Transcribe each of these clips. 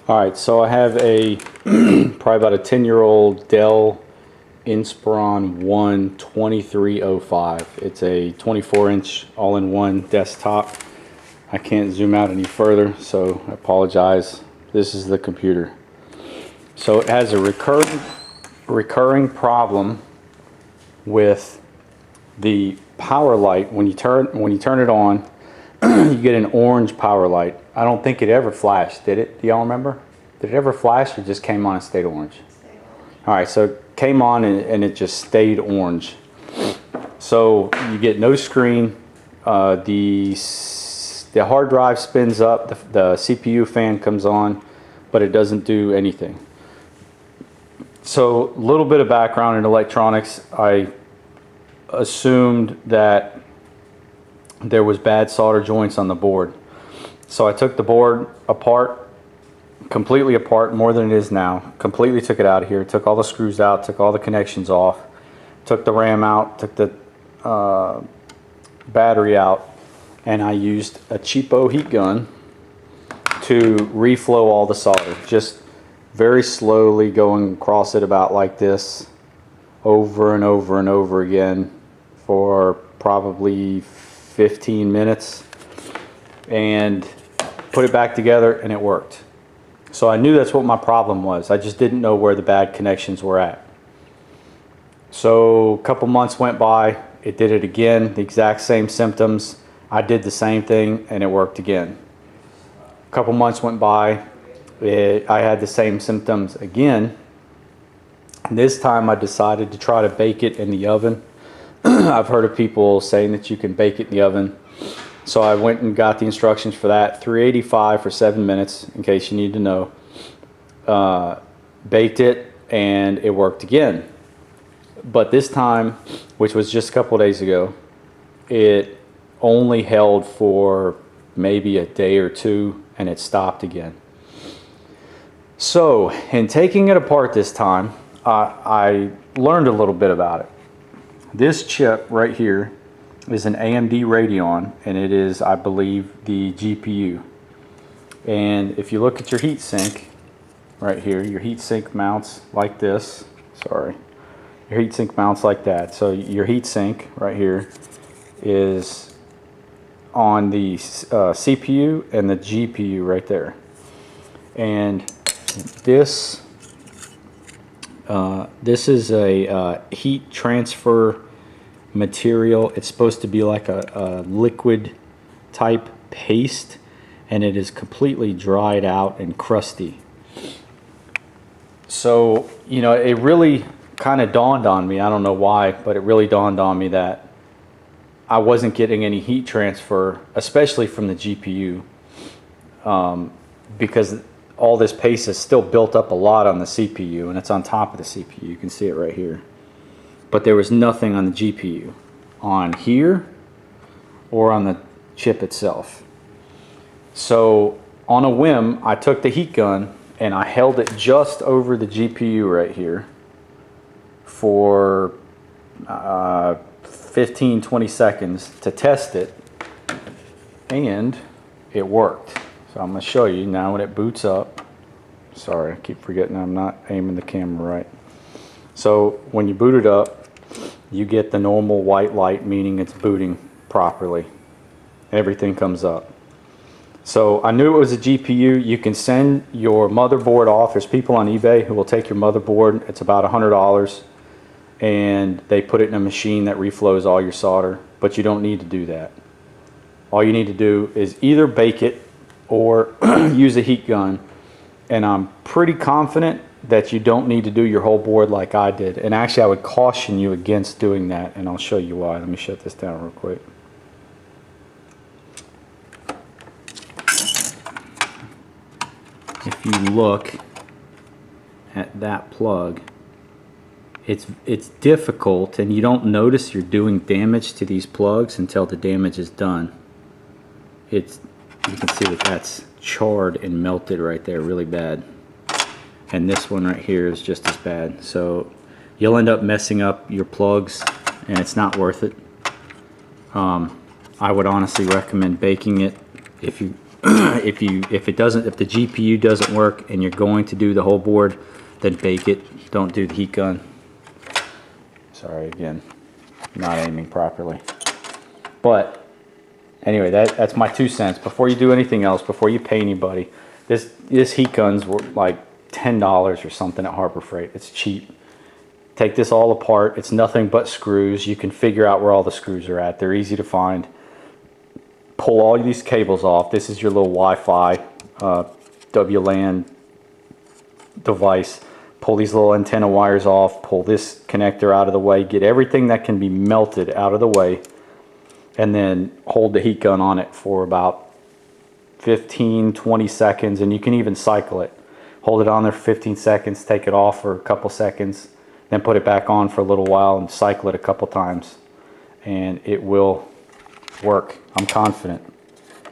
Alright, so I have a probably about a 10-year-old Dell Inspiron 1 2305. It's a 24-inch all-in-one desktop. I can't zoom out any further, so I apologize. This is the computer. So it has a recurring problem with the power light. When you turn it on, you get an orange power light. I don't think it ever flashed, did it? Do y'all remember? Did it ever flash or just came on and stayed orange? Alright, so it came on and it just stayed orange. So you get no screen. The hard drive spins up, the CPU fan comes on, but it doesn't do anything. So a little bit of background in electronics. I assumed that there was bad solder joints on the board. So I took the board apart, completely apart, more than it is now. Completely took it out of here, took all the screws out, took all the connections off, took the RAM out, took the battery out, and I used a cheapo heat gun to reflow all the solder. Just very slowly going across it about like this, over and over and over again for probably 15 minutes, and put it back together, and it worked. So I knew that's what my problem was. I just didn't know where the bad connections were at. So a couple months went by, it did it again, the exact same symptoms. I did the same thing and it worked again. A couple months went by, I had the same symptoms again. This time I decided to try to bake it in the oven. I've heard of people saying that you can bake it in the oven. So I went and got the instructions for that. 385 for 7 minutes, in case you need to know. Baked it and it worked again. But this time, which was just a couple days ago, it only held for maybe a day or two and it stopped again. So in taking it apart this time, I learned a little bit about it. This chip right here is an AMD Radeon, and it is, I believe, the GPU. And if you look at your heat sink right here, your heat sink mounts like this. Sorry, your heat sink mounts like that. So your heat sink right here is on the CPU and the GPU right there. And this is a heat transfer material. It's supposed to be like a liquid type paste, and it is completely dried out and crusty. So, you know, it really kind of dawned on me, I don't know why, but it really dawned on me that I wasn't getting any heat transfer, especially from the GPU, because all this paste is still built up a lot on the CPU, and it's on top of the CPU. You can see it right here. But there was nothing on the GPU, on here or on the chip itself. So on a whim, I took the heat gun and I held it just over the GPU right here for 15-20 seconds to test it, and it worked. So I'm going to show you now when it boots up. Sorry, I keep forgetting I'm not aiming the camera right. So when you boot it up, you get the normal white light, meaning it's booting properly. Everything comes up. So I knew it was a GPU. You can send your motherboard off. There's people on eBay who will take your motherboard. It's about $100, and they put it in a machine that reflows all your solder, but you don't need to do that. All you need to do is either bake it or use a heat gun, and I'm pretty confident that you don't need to do your whole board like I did. And actually I would caution you against doing that, and I'll show you why. Let me shut this down real quick. If you look at that plug, it's difficult, and you don't notice you're doing damage to these plugs until the damage is done. You can see that that's charred and melted right there really bad. And this one right here is just as bad. So you'll end up messing up your plugs, and it's not worth it. I would honestly recommend baking it if you if the GPU doesn't work and you're going to do the whole board, then bake it. Don't do the heat gun. Sorry again, not aiming properly. But anyway, that's my 2 cents. Before you do anything else, before you pay anybody, this heat gun's were like $10 or something at Harbor Freight. It's cheap. Take this all apart. It's nothing but screws. You can figure out where all the screws are at. They're easy to find. Pull all these cables off. This is your little Wi-Fi WLAN device. Pull these little antenna wires off. Pull this connector out of the way. Get everything that can be melted out of the way. And then hold the heat gun on it for about 15-20 seconds. And you can even cycle it. Hold it on there for 15 seconds. Take it off for a couple seconds. Then put it back on for a little while and cycle it a couple times. And it will work. I'm confident.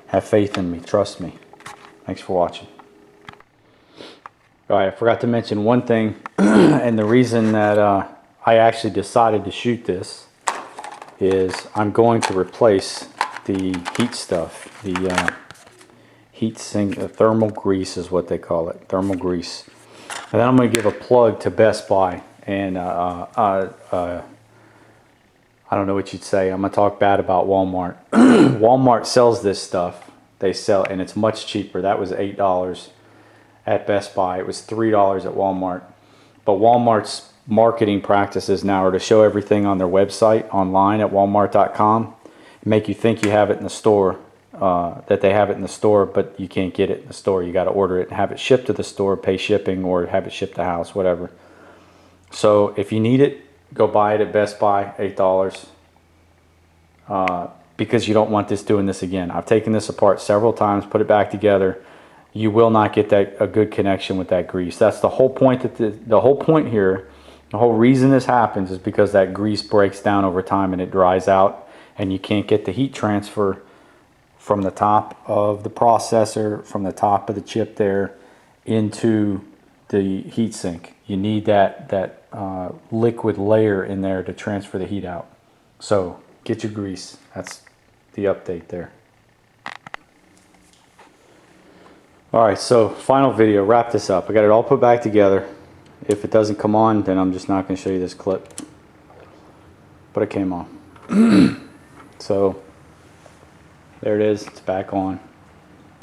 Have faith in me. Trust me. Thanks for watching. Alright, I forgot to mention one thing. And the reason that I actually decided to shoot this is I'm going to replace the heat stuff. The heat sink, thermal grease is what they call it. Thermal grease. And then I'm going to give a plug to Best Buy. And I don't know what you'd say. I'm going to talk bad about Walmart. Walmart sells this stuff. They sell, and it's much cheaper. That was $8 at Best Buy. It was $3 at Walmart. But Walmart's marketing practices now are to show everything on their website, online at walmart.com, make you think you have it in the store, that they have it in the store, but you can't get it in the store. You got to order it and have it shipped to the store, pay shipping, or have it shipped to the house, whatever. So if you need it, go buy it at Best Buy, $8, because you don't want this doing this again. I've taken this apart several times, put it back together. You will not get a good connection with that grease. That's the whole point. The whole point here, the whole reason this happens is because that grease breaks down over time and it dries out, and you can't get the heat transfer from the top of the processor, from the top of the chip there, into the heat sink. You need that liquid layer in there to transfer the heat out. So get your grease. That's the update there. Alright, so final video, wrap this up. I got it all put back together. If it doesn't come on, then I'm just not going to show you this clip. But it came on. So there it is, it's back on.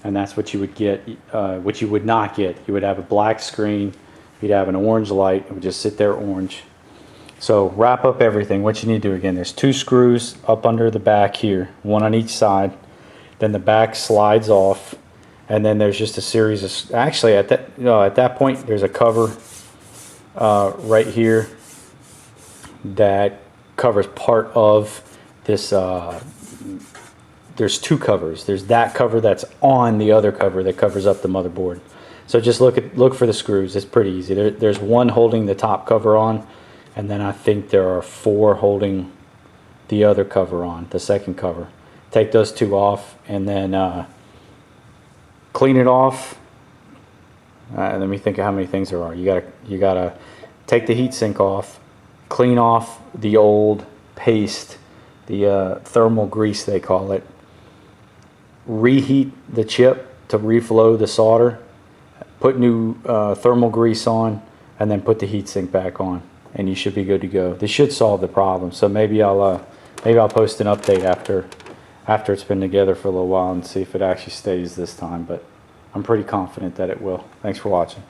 And that's what you would get, what you would not get. You would have a black screen, you'd have an orange light, it would just sit there orange. So wrap up everything. What you need to do again, there's 2 screws up under the back here, one on each side. Then the back slides off, and then there's just a series of, actually at that point there's a cover right here that covers part of this. There's 2 covers. There's that cover that's on the other cover that covers up the motherboard. So just look for the screws. It's pretty easy. There's one holding the top cover on, and then I think there are 4 holding the other cover on, the second cover. Take those 2 off, and then clean it off. Let me think of how many things there are. You gotta take the heatsink off, clean off the old paste, the thermal grease they call it. Reheat the chip to reflow the solder. Put new thermal grease on, and then put the heatsink back on, and you should be good to go. This should solve the problem. So maybe I'll post an update after it's been together for a little while and see if it actually stays this time. But I'm pretty confident that it will. Thanks for watching.